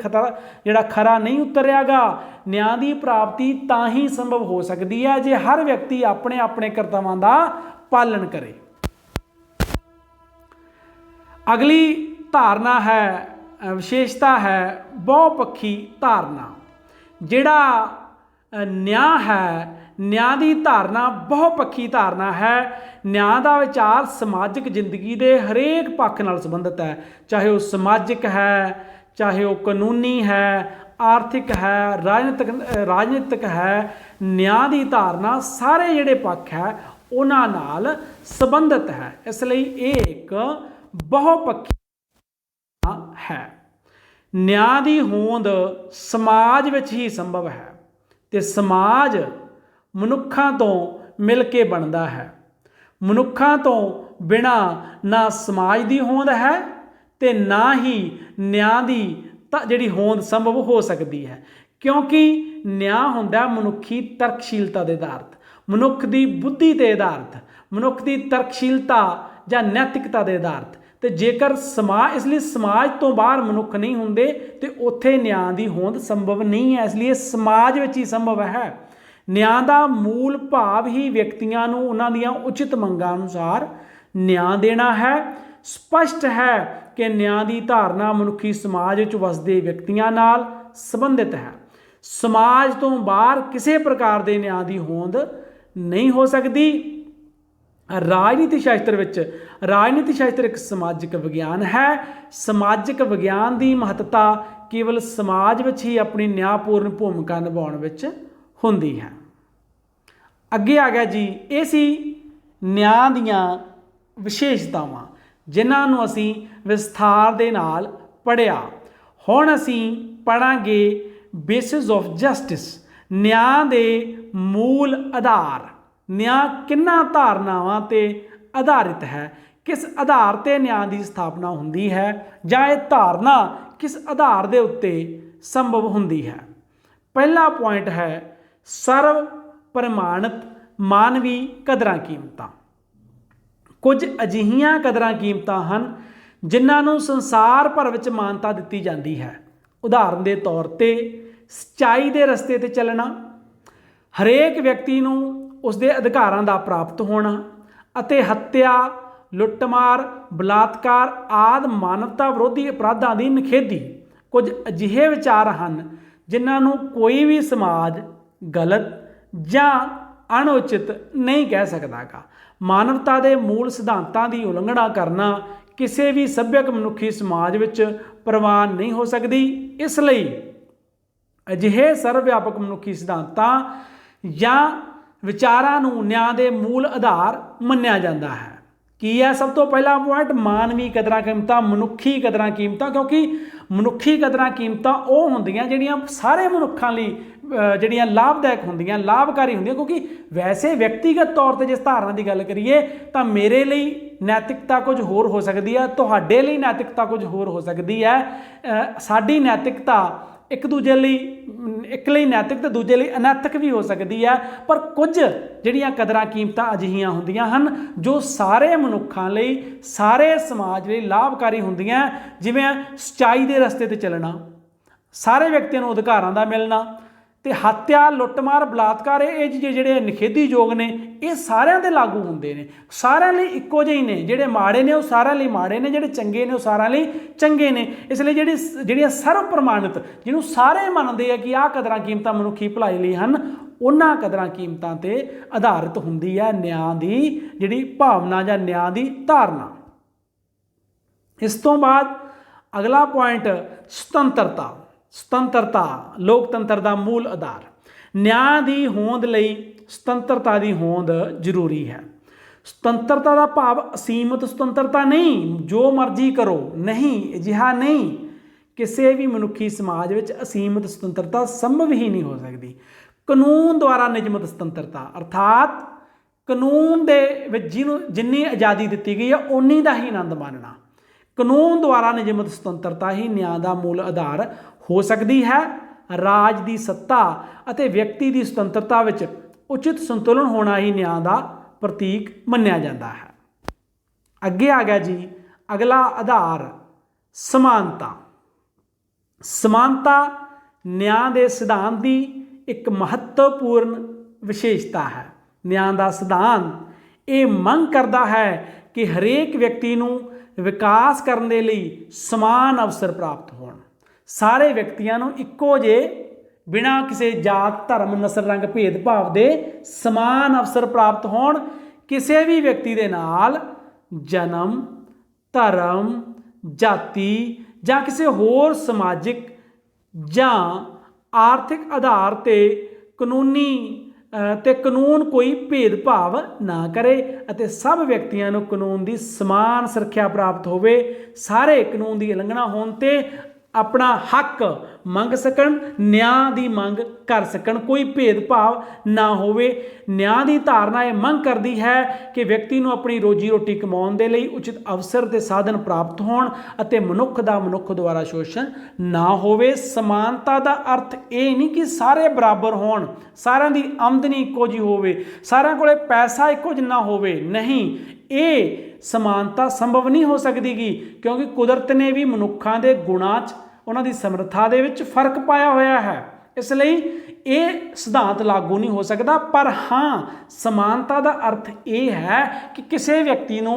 ਜਿਹੜਾ ਖਰਾ ਨਹੀਂ ਉਤਰਿਆਗਾ। ਨਿਆਂ ਦੀ ਪ੍ਰਾਪਤੀ ਤਾਂ ਹੀ ਸੰਭਵ ਹੋ ਸਕਦੀ ਹੈ ਜੇ ਹਰ ਵਿਅਕਤੀ ਆਪਣੇ ਆਪਣੇ ਕਰਤੱਵਾਂ ਦਾ ਪਾਲਣ ਕਰੇ। ਅਗਲੀ ਧਾਰਨਾ ਹੈ, ਵਿਸ਼ੇਸ਼ਤਾ ਹੈ ਬਹੁਪੱਖੀ ਧਾਰਨਾ। ਜਿਹੜਾ ਨਿਆਂ ਹੈ, ਨਿਆਂ ਦੀ ਧਾਰਨਾ ਬਹੁਪੱਖੀ ਧਾਰਨਾ ਹੈ। ਨਿਆਂ ਦਾ ਵਿਚਾਰ ਸਮਾਜਿਕ ਜ਼ਿੰਦਗੀ ਦੇ ਹਰੇਕ ਪੱਖ ਨਾਲ ਸੰਬੰਧਿਤ ਹੈ, ਚਾਹੇ ਉਹ ਸਮਾਜਿਕ ਹੈ, ਚਾਹੇ ਉਹ ਕਾਨੂੰਨੀ ਹੈ, ਆਰਥਿਕ ਹੈ, ਰਾਜਨੀਤਿਕ ਹੈ। ਨਿਆਂ ਦੀ ਧਾਰਨਾ ਸਾਰੇ ਜਿਹੜੇ ਪੱਖ ਹੈ ਉਹਨਾਂ ਨਾਲ ਸੰਬੰਧਿਤ ਹੈ। ਇਸ ਲਈ ਇਹ ਇੱਕ ਬਹੁਪੱਖੀ ਹੈ। ਨਿਆਂ ਦੀ ਹੋਂਦ ਸਮਾਜ ਵਿੱਚ ਹੀ ਸੰਭਵ ਹੈ ਤੇ ਸਮਾਜ ਮਨੁੱਖਾਂ ਤੋਂ ਮਿਲ ਕੇ ਬਣਦਾ ਹੈ। ਮਨੁੱਖਾਂ ਤੋਂ ਬਿਨਾਂ ਨਾ ਸਮਾਜ ਦੀ ਹੋਂਦ ਹੈ ਤੇ ਨਾ ਹੀ ਨਿਆਂ ਦੀ ਜਿਹੜੀ ਹੋਂਦ ਸੰਭਵ ਹੋ ਸਕਦੀ ਹੈ, ਕਿਉਂਕਿ ਨਿਆਂ ਹੁੰਦਾ ਮਨੁੱਖੀ ਤਰਕਸ਼ੀਲਤਾ ਦੇ ਆਧਾਰਿਤ, ਮਨੁੱਖ ਦੀ ਬੁੱਧੀ ਤੇ ਆਧਾਰਿਤ, ਮਨੁੱਖ ਦੀ ਤਰਕਸ਼ੀਲਤਾ ਜਾਂ ਨੈਤਿਕਤਾ ਦੇ ਆਧਾਰਿਤ। ਤੇ ਜੇਕਰ ਇਸ ਲਈ ਸਮਾਜ ਤੋਂ ਬਾਹਰ ਮਨੁੱਖ ਨਹੀਂ ਹੁੰਦੇ ਤੇ ਉੱਥੇ ਨਿਆਂ ਦੀ ਹੋਂਦ ਸੰਭਵ ਨਹੀਂ ਹੈ। ਇਸ ਲਈ ਸਮਾਜ ਵਿੱਚ ਹੀ ਸੰਭਵ ਹੈ। ਨਿਆਂ ਦਾ ਮੂਲ ਭਾਵ ਹੀ ਵਿਅਕਤੀਆਂ ਨੂੰ ਉਹਨਾਂ ਦੀਆਂ ਉਚਿਤ ਮੰਗਾਂ ਅਨੁਸਾਰ ਨਿਆਂ ਦੇਣਾ ਹੈ। ਸਪਸ਼ਟ ਹੈ ਕਿ ਨਿਆਂ ਦੀ ਧਾਰਨਾ ਮਨੁੱਖੀ ਸਮਾਜ ਵਿੱਚ ਵਸਦੇ ਵਿਅਕਤੀਆਂ ਨਾਲ ਸੰਬੰਧਿਤ ਹੈ। ਸਮਾਜ ਤੋਂ ਬਾਹਰ ਕਿਸੇ ਪ੍ਰਕਾਰ ਦੇ ਨਿਆਂ ਦੀ ਹੋਂਦ ਨਹੀਂ ਹੋ ਸਕਦੀ। ਰਾਜਨੀਤੀ ਸ਼ਾਸਤਰ ਇੱਕ ਸਮਾਜਿਕ ਵਿਗਿਆਨ ਹੈ। ਸਮਾਜਿਕ ਵਿਗਿਆਨ ਦੀ ਮਹੱਤਤਾ ਕੇਵਲ ਸਮਾਜ ਵਿੱਚ ਹੀ ਆਪਣੀ ਨਿਆਂਪੂਰਨ ਭੂਮਿਕਾ ਨਿਭਾਉਣ ਵਿੱਚ ਹੁੰਦੀ ਹੈ। ਅੱਗੇ ਆ ਗਿਆ ਜੀ, ਇਹ ਸੀ ਨਿਆਂ ਦੀਆਂ ਵਿਸ਼ੇਸ਼ਤਾਵਾਂ ਜਿਨ੍ਹਾਂ ਨੂੰ ਅਸੀਂ ਵਿਸਥਾਰ ਦੇ ਨਾਲ ਪੜ੍ਹਿਆ। ਹੁਣ ਅਸੀਂ ਪੜ੍ਹਾਂਗੇ ਬੇਸਿਸ ਆਫ ਜਸਟਿਸ, ਨਿਆਂ ਦੇ ਮੂਲ ਆਧਾਰ। ਨਿਆਂ ਕਿੰਨਾਂ ਧਾਰਨਾਵਾਂ ਤੇ ਆਧਾਰਿਤ ਹੈ, ਕਿਸ ਆਧਾਰ ਤੇ ਨਿਆਂ ਦੀ ਸਥਾਪਨਾ ਹੁੰਦੀ ਹੈ, ਜਾਂ ਇਹ ਧਾਰਨਾ ਕਿਸ ਆਧਾਰ ਦੇ ਉੱਤੇ ਸੰਭਵ ਹੁੰਦੀ ਹੈ। ਪਹਿਲਾ ਪੁਆਇੰਟ ਹੈ ਸਰਵ ਪ੍ਰਮਾਣਿਤ ਮਾਨਵੀ ਕਦਰਾਂ ਕੀਮਤਾਂ। ਕੁਝ ਅਜਿਹੀਆਂ ਕਦਰਾਂ ਕੀਮਤਾਂ ਹਨ ਜਿਨ੍ਹਾਂ ਨੂੰ ਸੰਸਾਰ ਭਰ ਵਿੱਚ ਮਾਨਤਾ ਦਿੱਤੀ ਜਾਂਦੀ ਹੈ। ਉਦਾਹਰਨ ਦੇ ਤੌਰ ਤੇ ਸੱਚਾਈ ਦੇ ਰਸਤੇ ਤੇ ਚੱਲਣਾ, ਹਰੇਕ ਵਿਅਕਤੀ ਨੂੰ ਉਸਦੇ ਅਧਿਕਾਰਾਂ ਦਾ ਪ੍ਰਾਪਤ ਹੋਣਾ, ਅਤੇ ਹੱਤਿਆ, ਲੁੱਟਮਾਰ, ਬਲਾਤਕਾਰ ਆਦਿ ਮਾਨਵਤਾ ਵਿਰੋਧੀ ਅਪਰਾਧਾਂ ਦੀ ਨਿਖੇਧੀ। ਕੁਝ ਅਜਿਹੇ ਵਿਚਾਰ ਹਨ ਜਿਨ੍ਹਾਂ ਨੂੰ ਕੋਈ ਵੀ ਸਮਾਜ ਗਲਤ ਜਾਂ ਅਣਉਚਿਤ ਨਹੀਂ ਕਹਿ ਸਕਦਾਗਾ। ਮਾਨਵਤਾ ਦੇ ਮੂਲ ਸਿਧਾਂਤਾਂ ਦੀ ਉਲੰਘਣਾ ਕਰਨਾ ਕਿਸੇ ਵੀ ਸੱਭਿਅਕ ਮਨੁੱਖੀ ਸਮਾਜ ਵਿੱਚ ਪ੍ਰਵਾਨ ਨਹੀਂ ਹੋ ਸਕਦੀ। ਇਸ ਲਈ ਅਜਿਹੇ ਸਰਵ ਵਿਆਪਕ ਮਨੁੱਖੀ ਸਿਧਾਂਤਾਂ ਜਾਂ ਵਿਚਾਰਾਂ ਨੂੰ ਨਿਆਂ ਦੇ ਮੂਲ ਆਧਾਰ ਮੰਨਿਆ ਜਾਂਦਾ ਹੈ। ਕੀ ਹੈ ਸਭ ਤੋਂ ਪਹਿਲਾ ਪੁਆਇੰਟ? ਮਾਨਵੀ ਕਦਰਾਂ ਕੀਮਤਾਂ, ਮਨੁੱਖੀ ਕਦਰਾਂ ਕੀਮਤਾਂ। ਕਿਉਂਕਿ ਮਨੁੱਖੀ ਕਦਰਾਂ ਕੀਮਤਾਂ ਉਹ ਹੁੰਦੀਆਂ ਜਿਹੜੀਆਂ ਸਾਰੇ ਮਨੁੱਖਾਂ ਲਈ ਜਿਹੜੀਆਂ ਲਾਭਦਾਇਕ ਹੁੰਦੀਆਂ, ਲਾਭਕਾਰੀ ਹੁੰਦੀਆਂ। ਕਿਉਂਕਿ ਵੈਸੇ ਵਿਅਕਤੀਗਤ ਤੌਰ ਤੇ ਜਿਸ ਧਾਰਨਾ ਦੀ ਗੱਲ ਕਰੀਏ ਤਾਂ ਮੇਰੇ ਲਈ ਨੈਤਿਕਤਾ ਕੁਝ ਹੋਰ ਹੋ ਸਕਦੀ ਹੈ, ਤੁਹਾਡੇ ਲਈ ਨੈਤਿਕਤਾ ਕੁਝ ਹੋਰ ਹੋ ਸਕਦੀ ਹੈ। ਸਾਡੀ ਨੈਤਿਕਤਾ ਇੱਕ ਲਈ ਨੈਤਿਕ ਤੇ ਦੂਜੇ ਲਈ ਅਨੈਤਿਕ ਵੀ ਹੋ ਸਕਦੀ ਹੈ। ਪਰ ਕੁਝ ਜਿਹੜੀਆਂ ਕਦਰਾਂ ਕੀਮਤਾਂ ਅਜਿਹੀਆਂ ਹੁੰਦੀਆਂ ਹਨ ਜੋ ਸਾਰੇ ਮਨੁੱਖਾਂ ਲਈ, ਸਾਰੇ ਸਮਾਜ ਲਈ ਲਾਭਕਾਰੀ ਹੁੰਦੀਆਂ। ਜਿਵੇਂ ਸੱਚਾਈ ਦੇ ਰਸਤੇ ਤੇ ਚੱਲਣਾ, ਸਾਰੇ ਵਿਅਕਤੀਆਂ ਨੂੰ ਅਧਿਕਾਰਾਂ ਦਾ ਮਿਲਣਾ, ਤੇ ਹੱਤਿਆ, ਲੁੱਟਮਾਰ, ਬਲਾਤਕਾਰ ਇਹ ਜਿਹੜੇ ਨਿਖੇਧੀਯੋਗ ਨੇ ਇਹ ਸਾਰਿਆਂ ਦੇ ਲਾਗੂ ਹੁੰਦੇ ਨੇ। ਸਾਰਿਆਂ ਲਈ ਇੱਕੋ ਜਿਹੇ ਨੇ। ਜਿਹੜੇ ਮਾੜੇ ਨੇ ਉਹ ਸਾਰਿਆਂ ਲਈ ਮਾੜੇ ਨੇ, ਜਿਹੜੇ ਚੰਗੇ ਨੇ ਉਹ ਸਾਰਿਆਂ ਲਈ ਚੰਗੇ ਨੇ। ਇਸ ਲਈ ਜਿਹੜੀਆਂ ਸਰਵ ਪ੍ਰਮਾਣਿਤ, ਜਿਹਨੂੰ ਸਾਰੇ ਮੰਨਦੇ ਆ ਕਿ ਆਹ ਕਦਰਾਂ ਕੀਮਤਾਂ ਮਨੁੱਖੀ ਭਲਾਈ ਲਈ ਹਨ, ਉਹਨਾਂ ਕਦਰਾਂ ਕੀਮਤਾਂ ਤੇ ਆਧਾਰਿਤ ਹੁੰਦੀ ਹੈ ਨਿਆਂ ਦੀ ਜਿਹੜੀ ਭਾਵਨਾ ਜਾਂ ਨਿਆਂ ਦੀ ਧਾਰਨਾ। ਇਸ ਤੋਂ ਬਾਅਦ ਅਗਲਾ ਪੁਆਇੰਟ ਸੁਤੰਤਰਤਾ, ਲੋਕਤੰਤਰ ਦਾ ਮੂਲ ਆਧਾਰ। ਨਿਆਂ ਦੀ ਹੋਂਦ ਲਈ ਸੁਤੰਤਰਤਾ ਦੀ ਹੋਂਦ ਜ਼ਰੂਰੀ ਹੈ। ਸੁਤੰਤਰਤਾ ਦਾ ਭਾਵ ਅਸੀਮਤ ਸੁਤੰਤਰਤਾ ਨਹੀਂ, ਜੋ ਮਰਜ਼ੀ ਕਰੋ, ਨਹੀਂ, ਅਜਿਹਾ ਨਹੀਂ। ਕਿਸੇ ਵੀ ਮਨੁੱਖੀ ਸਮਾਜ ਵਿੱਚ ਅਸੀਮਤ ਸੁਤੰਤਰਤਾ ਸੰਭਵ ਹੀ ਨਹੀਂ ਹੋ ਸਕਦੀ। ਕਾਨੂੰਨ ਦੁਆਰਾ ਨਿਯਮਿਤ ਸੁਤੰਤਰਤਾ, ਅਰਥਾਤ ਕਾਨੂੰਨ ਦੇ ਵਿੱਚ ਜਿੰਨੀ ਆਜ਼ਾਦੀ ਦਿੱਤੀ ਗਈ ਹੈ ਉਨੀ ਦਾ ਹੀ ਆਨੰਦ ਮਾਣਨਾ। ਕਾਨੂੰਨ ਦੁਆਰਾ ਨਿਯਮਿਤ ਸੁਤੰਤਰਤਾ ਹੀ ਨਿਆਂ ਦਾ ਮੂਲ ਆਧਾਰ ਹੋ ਸਕਦੀ ਹੈ। ਰਾਜ ਦੀ ਸੱਤਾ ਅਤੇ ਵਿਅਕਤੀ ਦੀ ਸੁਤੰਤਰਤਾ ਵਿੱਚ ਉਚਿਤ ਸੰਤੁਲਨ ਹੋਣਾ ਹੀ ਨਿਆਂ ਦਾ ਪ੍ਰਤੀਕ ਮੰਨਿਆ ਜਾਂਦਾ ਹੈ। ਅੱਗੇ ਆ ਗਿਆ ਜੀ ਅਗਲਾ ਆਧਾਰ समानता। समानता न्याय के सिद्धांत की एक महत्वपूर्ण विशेषता है। न्याय का सिद्धांत ये मंग करता है कि हरेक व्यक्ति को विकास करने के लिए समान अवसर प्राप्त हो। सारे व्यक्तियों को इक्को जे बिना किसी जात धर्म नस्ल रंग भेदभाव के समान अवसर प्राप्त हो। किसी भी व्यक्ति के नाल जन्म धर्म जाति या किसी होर समाजिक या आर्थिक आधार ते कानूनी कानून कोई भेदभाव ना करे अते सब व्यक्तियों को कानून की समान सुरक्षा प्राप्त होवे। सारे कानून की उलंघना होने ते अपना हक मंग सकन, न्याय की मंग कर सकन, कोई भेदभाव ना होवे। न्याय की धारणा ये मंग करती है कि व्यक्ति को अपनी रोजी रोटी कमाने के लिए उचित अवसर ते साधन प्राप्त होण अते मनुख का मनुख द्वारा शोषण ना होवे। समानता का अर्थ ये नहीं कि सारे बराबर होण, सारिਆਂ की आमदनी इक्को जी होवे, सारिਆਂ कोले पैसा इक्को जिन्ना होवे, नहीं, ये समानता संभव नहीं हो सकती गी, क्योंकि कुदरत ने भी मनुखों के गुणां च उन्हों की समर्था दे विच फर्क पाया होया है। इसलिए ये सिद्धांत लागू नहीं हो सकता। पर हाँ, समानता का अर्थ ये है कि किसी व्यक्ति को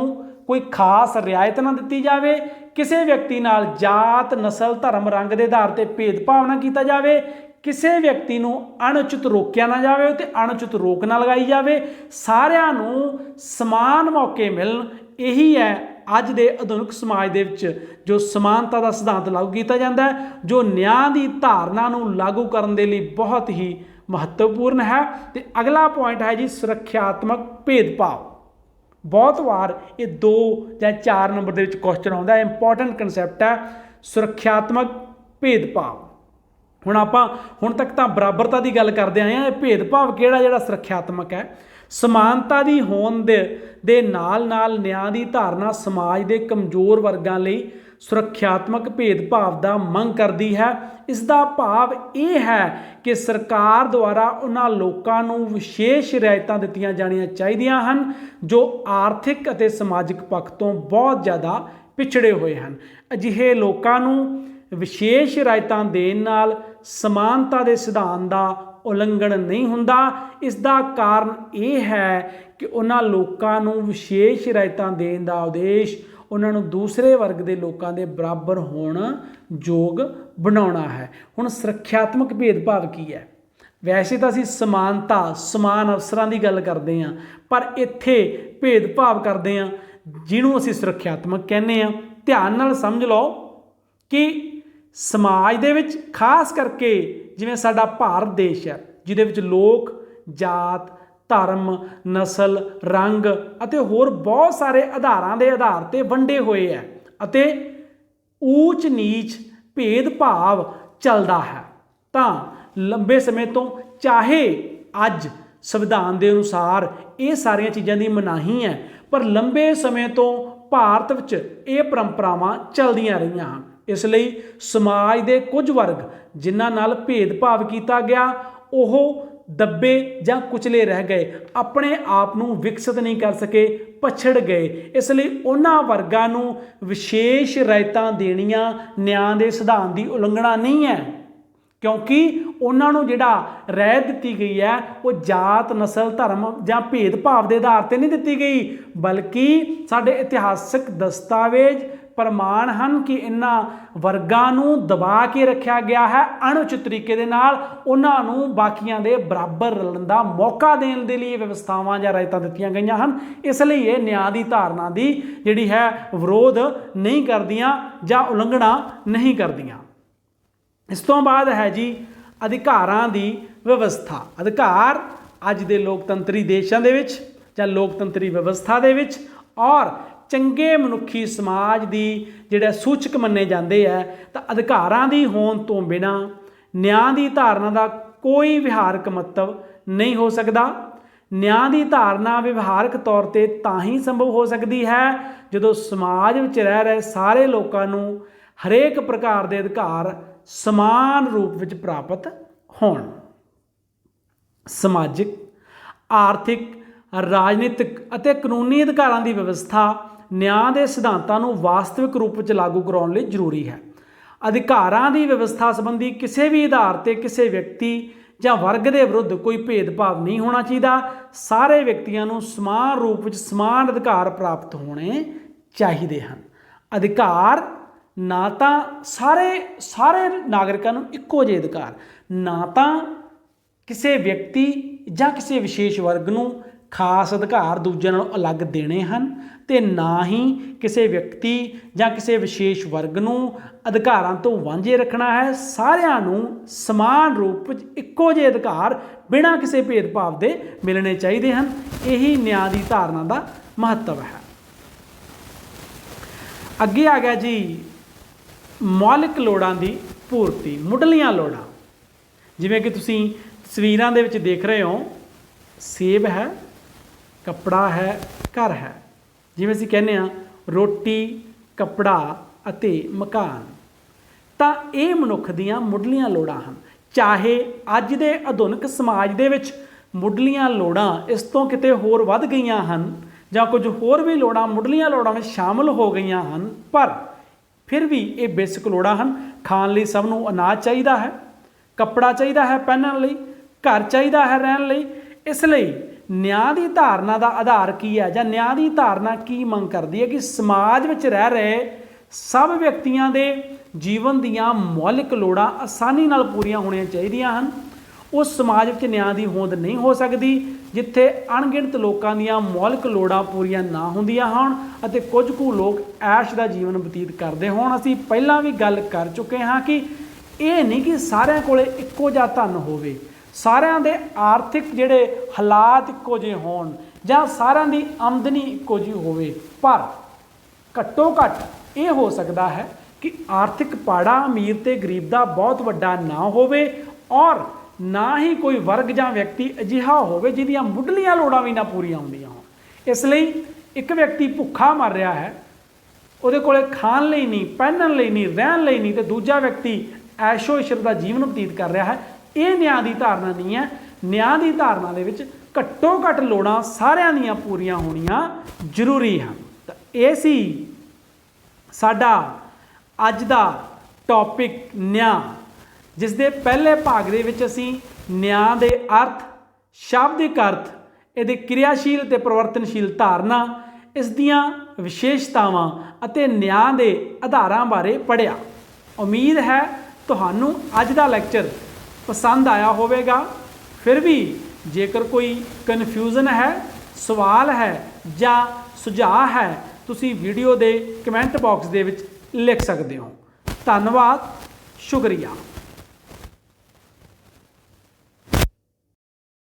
कोई खास रियायत ना दी जाए, किसी व्यक्ति नाल जात नस्ल धर्म रंग के आधार पर भेदभाव ना किया जाए, किसी व्यक्ति को अणउचित रोकया ना जाए तो अणउचित रोक ना लगाई जाए, सारिਆਂ ਨੂੰ समान मौके मिलन। यही है अज के आधुनिक समाज दे विच जो समानता का सिद्धांत लागू किया जाता है, जो न्याय की धारणा को लागू करने के लिए बहुत ही महत्वपूर्ण है। तो अगला पॉइंट है जी सुरक्षात्मक भेदभाव। बहुत बार ये 2 या 4 नंबर के क्वेश्चन आता है, इंपॉर्टेंट कंसैप्ट है सुरक्षात्मक भेदभाव। हुण तक तो बराबरता की गल करते आए हैं, भेदभाव किहड़ा जिहड़ा सुरक्षात्मक है। समानता की होंद दे नाल न्याय की धारणा समाज के कमजोर वर्गों लई सुरक्षात्मक भेदभाव का मंग करती है। इसका भाव यह है कि सरकार द्वारा उन्हां लोकां नूं विशेष रियायतां दित्तियां जाणियां चाहीदियां हन जो आर्थिक अते समाजिक पक्ष तो बहुत ज़्यादा पिछड़े हुए हैं। अजिहे लोकां नूं विशेष रियायतां देण नाल समानता के सिद्धांत का उलंघन नहीं हुंदा। इसका कारण यह है कि उन्हां लोकां नूं विशेष रियायतां देण दा उद्देश उन्हां नूं दूसरे वर्ग के लोगों के बराबर होण योग बनाउणा है। हुण सुरक्षात्मक भेदभाव की है? वैसे तो असीं समानता समान अवसरां की गल करते हैं, पर इत्थे भेदभाव करते हैं जिन्हों असीं सुरक्षात्मक कहने हैं। ध्यान नाल समझ लो कि समाज दे विच खास करके जिवें साडा भारत देश है, जिहदे विच लोक जात धर्म नस्ल रंग अते होर बहुत सारे आधारां दे आधार ते वंडे हुए है अते ऊच नीच भेदभाव चलदा है। तां लंबे समय तो चाहे अज संविधान के अनुसार ये सारिया चीज़ों की मनाही है, पर लंबे समय तो भारत विच ये परंपरावां चलदियां रहियां हैं। इसलिए समाज के कुछ वर्ग जिन्हां नाल भेदभाव किया गया वह दबे जां कुचले रह गए, अपने आप को विकसित नहीं कर सके, पछड़ गए। इसलिए उन्हां वर्गां नूं विशेष रियायतां देणियां न्याय के सिद्धांत की उलंघना नहीं है, क्योंकि उन्होंने जिहड़ा रियायत दी गई है वो जात नस्ल धर्म या भेदभाव के आधार पर नहीं दी गई, बल्कि साडे इतिहासक दस्तावेज प्रमाण हैं कि इन्हां वर्गां नूं दबा के रखा गया है, अणउचित तरीके दे नाल उन्हां नूं बाकियां दे बराबर रलण दा मौका देण दे लिए व्यवस्थावां जां रियायतां दित्तियां गईयां हन। इसलिए ये न्याय की धारणा की जिहड़ी है विरोध नहीं करदियां जां उलंघना नहीं करदियां। इस तो बाद है जी अधिकारां की व्यवस्था। अधिकार अज दे लोकतंत्री देशों के विच जां लोकतंत्री व्यवस्था दे विच और चंगे मनुखी समाज की जिहड़े सूचक मन्ने जाते हैं, तो अधिकारां की होंद तो बिना न्याय की धारणा का कोई विहारक महत्व नहीं हो सकता। न्याय की धारणा व्यवहारक तौर पर तां ही संभव हो सकती है जो समाज में रह रहे सारे लोगों को हरेक प्रकार के अधिकार समान रूप में प्राप्त होण। समाजिक आर्थिक राजनीतिक अते कानूनी अधिकारां की व्यवस्था ਨਿਆਂ ਦੇ ਸਿਧਾਂਤਾਂ ਨੂੰ ਵਾਸਤਵਿਕ ਰੂਪ ਵਿੱਚ ਲਾਗੂ ਕਰਾਉਣ ਲਈ ਜ਼ਰੂਰੀ ਹੈ। ਅਧਿਕਾਰਾਂ ਦੀ ਵਿਵਸਥਾ ਸੰਬੰਧੀ ਕਿਸੇ ਵੀ ਆਧਾਰ ਤੇ ਕਿਸੇ ਵਿਅਕਤੀ ਜਾਂ ਵਰਗ ਦੇ ਵਿਰੁੱਧ ਕੋਈ ਭੇਦਭਾਵ ਨਹੀਂ ਹੋਣਾ ਚਾਹੀਦਾ। ਸਾਰੇ ਵਿਅਕਤੀਆਂ ਨੂੰ ਸਮਾਨ ਰੂਪ ਵਿੱਚ ਸਮਾਨ ਅਧਿਕਾਰ ਪ੍ਰਾਪਤ ਹੋਣੇ ਚਾਹੀਦੇ ਹਨ। ਅਧਿਕਾਰ ਨਾ ਤਾਂ ਸਾਰੇ ਨਾਗਰਿਕਾਂ ਨੂੰ ਇੱਕੋ ਜਿਹੇ ਅਧਿਕਾਰ, ਨਾ ਤਾਂ ਕਿਸੇ ਵਿਅਕਤੀ ਜਾਂ ਕਿਸੇ ਵਿਸ਼ੇਸ਼ ਵਰਗ ਨੂੰ ਖਾਸ ਅਧਿਕਾਰ ਦੂਜਿਆਂ ਨਾਲੋਂ ਅਲੱਗ ਦੇਣੇ ਹਨ, ਤੇ ਨਾ ਹੀ ਕਿਸੇ ਵਿਅਕਤੀ ਜਾਂ ਕਿਸੇ ਵਿਸ਼ੇਸ਼ ਵਰਗ ਨੂੰ ਅਧਿਕਾਰਾਂ ਤੋਂ ਵਾਂਝੇ ਰੱਖਣਾ ਹੈ। ਸਾਰਿਆਂ ਨੂੰ ਸਮਾਨ ਰੂਪ ਵਿੱਚ ਇੱਕੋ ਜਿਹੇ ਅਧਿਕਾਰ ਬਿਨਾਂ ਕਿਸੇ ਭੇਦਭਾਵ ਦੇ ਮਿਲਣੇ ਚਾਹੀਦੇ ਹਨ। ਇਹੀ ਨਿਆਂ ਦੀ ਧਾਰਨਾ ਦਾ ਮਹੱਤਵ ਹੈ। ਅੱਗੇ ਆ ਗਿਆ ਜੀ ਮੌਲਿਕ ਲੋੜਾਂ ਦੀ ਪੂਰਤੀ, ਮੁੱਢਲੀਆਂ ਲੋੜਾਂ। ਜਿਵੇਂ ਕਿ ਤੁਸੀਂ ਤਸਵੀਰਾਂ ਦੇ ਵਿੱਚ ਦੇਖ ਰਹੇ ਹੋ, ਸੇਬ ਹੈ, ਕੱਪੜਾ ਹੈ, ਘਰ ਹੈ। ਜਿਵੇਂ ਅਸੀਂ ਕਹਿੰਦੇ ਹਾਂ ਰੋਟੀ, ਕੱਪੜਾ ਅਤੇ ਮਕਾਨ, ਤਾਂ ਇਹ ਮਨੁੱਖ ਦੀਆਂ ਮੁੱਢਲੀਆਂ ਲੋੜਾਂ ਹਨ। ਚਾਹੇ ਅੱਜ ਦੇ ਆਧੁਨਿਕ ਸਮਾਜ ਦੇ ਵਿੱਚ ਮੁੱਢਲੀਆਂ ਲੋੜਾਂ ਇਸ ਤੋਂ ਕਿਤੇ ਹੋਰ ਵੱਧ ਗਈਆਂ ਹਨ ਜਾਂ ਕੁਝ ਹੋਰ ਵੀ ਲੋੜਾਂ ਮੁੱਢਲੀਆਂ ਲੋੜਾਂ ਵਿੱਚ ਸ਼ਾਮਲ ਹੋ ਗਈਆਂ ਹਨ, ਪਰ ਫਿਰ ਵੀ ਇਹ ਬੇਸਿਕ ਲੋੜਾਂ ਹਨ। ਖਾਣ ਲਈ ਸਭ ਨੂੰ ਅਨਾਜ ਚਾਹੀਦਾ ਹੈ, ਕੱਪੜਾ ਚਾਹੀਦਾ ਹੈ ਪਹਿਨਣ ਲਈ, ਘਰ ਚਾਹੀਦਾ ਹੈ ਰਹਿਣ ਲਈ। ਇਸ ਲਈ ਨਿਆਂ ਦੀ ਧਾਰਨਾ ਦਾ ਆਧਾਰ ਕੀ ਹੈ, ਜਾਂ ਨਿਆਂ ਦੀ ਧਾਰਨਾ ਕੀ ਮੰਗ ਕਰਦੀ ਹੈ ਕਿ ਸਮਾਜ ਵਿੱਚ ਰਹਿ ਰਹੇ ਸਭ ਵਿਅਕਤੀਆਂ ਦੇ ਜੀਵਨ ਦੀਆਂ ਮੌਲਿਕ ਲੋੜਾਂ ਆਸਾਨੀ ਨਾਲ ਪੂਰੀਆਂ ਹੋਣੀਆਂ ਚਾਹੀਦੀਆਂ ਹਨ। ਉਸ ਸਮਾਜ ਵਿੱਚ ਨਿਆਂ ਦੀ ਹੋਂਦ ਨਹੀਂ ਹੋ ਸਕਦੀ ਜਿੱਥੇ ਅਣਗਿਣਤ ਲੋਕਾਂ ਦੀਆਂ ਮੌਲਿਕ ਲੋੜਾਂ ਪੂਰੀਆਂ ਨਾ ਹੁੰਦੀਆਂ ਹੋਣ ਅਤੇ ਕੁਝ ਕੁ ਲੋਕ ਐਸ਼ ਦਾ ਜੀਵਨ ਬਤੀਤ ਕਰਦੇ ਹੋਣ। ਅਸੀਂ ਪਹਿਲਾਂ ਵੀ ਗੱਲ ਕਰ ਚੁੱਕੇ ਹਾਂ ਕਿ ਇਹ ਨਹੀਂ ਕਿ ਸਾਰਿਆਂ ਕੋਲੇ ਇੱਕੋ ਜਿਹਾ ਧਨ ਹੋਵੇ, ਸਾਰਿਆਂ ਦੇ ਆਰਥਿਕ ਜਿਹੜੇ ਹਾਲਾਤ ਇੱਕੋ ਜਿਹੇ ਹੋਣ, ਜਾਂ ਸਾਰਿਆਂ ਦੀ ਆਮਦਨੀ ਇੱਕੋ ਜਿਹੀ ਹੋਵੇ, ਪਰ ਘੱਟੋ ਘੱਟ ਇਹ ਹੋ ਸਕਦਾ ਹੈ ਕਿ ਆਰਥਿਕ ਪਾੜਾ ਅਮੀਰ ਤੇ ਗਰੀਬ ਦਾ ਬਹੁਤ ਵੱਡਾ ਨਾ ਹੋਵੇ, ਔਰ ਨਾ ਹੀ ਕੋਈ ਵਰਗ ਜਾਂ ਵਿਅਕਤੀ ਅਜਿਹਾ ਹੋਵੇ ਜਿਹਦੀਆਂ ਮੁੱਢਲੀਆਂ ਲੋੜਾਂ ਵੀ ਨਾ ਪੂਰੀਆਂ ਹੁੰਦੀਆਂ ਹੋਣ। ਇਸ ਲਈ ਇੱਕ ਵਿਅਕਤੀ ਭੁੱਖਾ ਮਰ ਰਿਹਾ ਹੈ, ਉਹਦੇ ਕੋਲੇ ਖਾਣ ਲਈ ਨਹੀਂ, ਪਹਿਨਣ ਲਈ ਨਹੀਂ, ਰਹਿਣ ਲਈ ਨਹੀਂ, ਤੇ ਦੂਜਾ ਵਿਅਕਤੀ ਐਸ਼ੋ ਇਸ਼ਰ ਦਾ ਜੀਵਨ ਬਤੀਤ ਕਰ ਰਿਹਾ ਹੈ, ਇਹ ਨਿਆਂ ਦੀ ਧਾਰਨਾ ਨਹੀਂ ਹੈ। ਨਿਆਂ ਦੀ ਧਾਰਨਾ ਦੇ ਵਿੱਚ ਘੱਟੋ ਘੱਟ ਲੋੜਾਂ ਸਾਰਿਆਂ ਦੀਆਂ ਪੂਰੀਆਂ ਹੋਣੀਆਂ ਜ਼ਰੂਰੀ ਹਨ। ਤਾਂ ਇਹ ਸੀ ਸਾਡਾ ਅੱਜ ਦਾ ਟੌਪਿਕ ਨਿਆਂ, ਜਿਸ ਦੇ ਪਹਿਲੇ ਭਾਗ ਦੇ ਵਿੱਚ ਅਸੀਂ ਨਿਆਂ ਦੇ ਅਰਥ, ਸ਼ਾਬਦਿਕ ਅਰਥ, ਇਹਦੇ ਕਿਰਿਆਸ਼ੀਲ ਅਤੇ ਪਰਿਵਰਤਨਸ਼ੀਲ ਧਾਰਨਾ, ਇਸ ਦੀਆਂ ਵਿਸ਼ੇਸ਼ਤਾਵਾਂ ਅਤੇ ਨਿਆਂ ਦੇ ਆਧਾਰਾਂ ਬਾਰੇ ਪੜ੍ਹਿਆ। ਉਮੀਦ ਹੈ ਤੁਹਾਨੂੰ ਅੱਜ ਦਾ ਲੈਕਚਰ ਪਸੰਦ ਆਇਆ ਹੋਵੇਗਾ। ਫਿਰ ਵੀ ਜੇਕਰ ਕੋਈ ਕਨਫਿਊਜ਼ਨ ਹੈ, ਸਵਾਲ ਹੈ ਜਾਂ ਸੁਝਾਅ ਹੈ, ਤੁਸੀਂ ਵੀਡੀਓ ਦੇ ਕਮੈਂਟ ਬਾਕਸ ਦੇ ਵਿੱਚ ਲਿਖ ਸਕਦੇ ਹੋ। ਧੰਨਵਾਦ, ਸ਼ੁਕਰੀਆ।